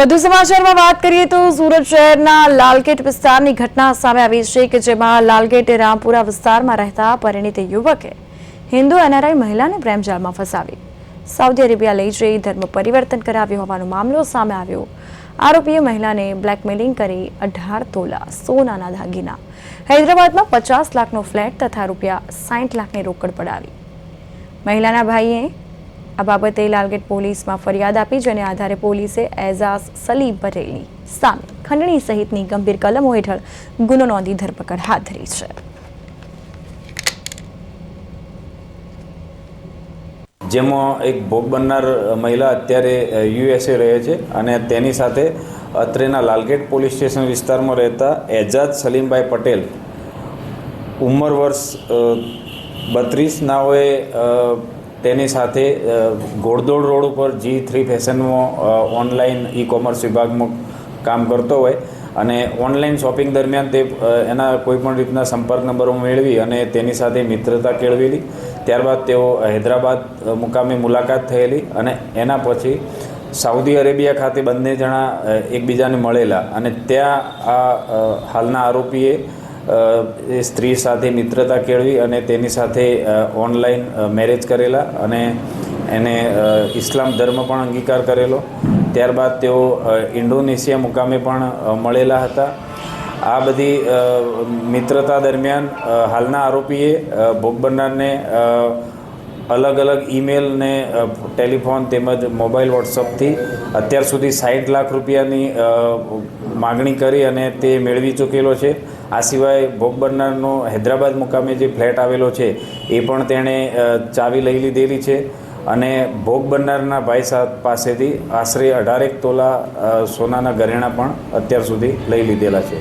વધુ સમાચારમાં વાત કરીએ તો સુરત શહેરના લાલગેટ વિસ્તારની ઘટના સામે આવી છે કે જેમાં લાલગેટ રામપુરા વિસ્તારમાં રહેતા પરિણીત યુવકે હિન્દુ એનઆરઆઈ મહિલાને પ્રેમજાળમાં ફસાવી સાઉદી અરેબિયા લઈ જઈ ધર્મ પરિવર્તન કરાવ્યું હોવાનો મામલો સામે આવ્યો। આરોપીએ મહિલાને બ્લેકમેલિંગ કરી 18 તોલા સોનાના દાગીના, હૈદરાબાદમાં 50 લાખનો ફ્લેટ તથા રૂપિયા 60 લાખની રોકડ પડાવી। મહિલાના ભાઈએ આ બાબતે લાલગેટ પોલીસમાં ફરિયાદ આપી, જેને આધારે પોલીસે એઝાઝ સલીમ પટેલની સામે ખંડણી સહિતની ગંભીર કલમો હેઠળ ગુનો નોંધી ધરપકડ હાથ ધરી છે। જેમાં એક ભોગ બનનાર મહિલા અત્યારે યુએસએ રહે છે અને તેની સાથે અત્રેના લાલગેટ પોલીસ સ્ટેશન વિસ્તારમાં રહેતા એઝાઝ સલીમભાઈ પટેલ ઉંમર વર્ષ 32 નાઓએ તેની સાથે ઘોડદોડ રોડ ઉપર G3 ફેશનમાં ઓનલાઈન ઈ-કોમર્સ વિભાગમાં કામ કરતો હોય અને ઓનલાઈન શોપિંગ દરમિયાન તે એના કોઈપણ રીતના સંપર્ક નંબરો મેળવી અને તેની સાથે મિત્રતા કેળવેલી। ત્યારબાદ તેઓ હૈદરાબાદ મુકામે મુલાકાત થયેલી અને એના પછી સાઉદી અરેબિયા ખાતે બંને જણા એકબીજાને મળેલા અને ત્યાં આ હાલના આરોપીએ એ સ્ત્રી સાથે મિત્રતા કેળવી અને તેની સાથે ઓનલાઈન મેરેજ કરેલા અને એને ઇસ્લામ ધર્મ પણ અંગીકાર કરેલો। ત્યારબાદ તેઓ ઇન્ડોનેશિયા મુકામે પણ મળેલા હતા। આ બધી મિત્રતા દરમિયાન હાલના આરોપીએ ભોગ બનનારને અલગ અલગ ઈમેલ ને ટેલિફોન તેમજ મોબાઈલ વોટ્સઅપથી અત્યાર સુધી 60 લાખ રૂપિયાની માગણી કરી અને તે મેળવી ચૂકેલો છે। આ સિવાય ભોગ બનનારનો હૈદરાબાદ મુકામે જે ફ્લેટ આવેલો છે એ પણ તેણે ચાવી લઈ લીધેલી છે અને ભોગ બનનારના ભાઈ પાસેથી આશરે 18 તોલા સોનાના ઘરેણાં પણ અત્યાર સુધી લઈ લીધેલા છે।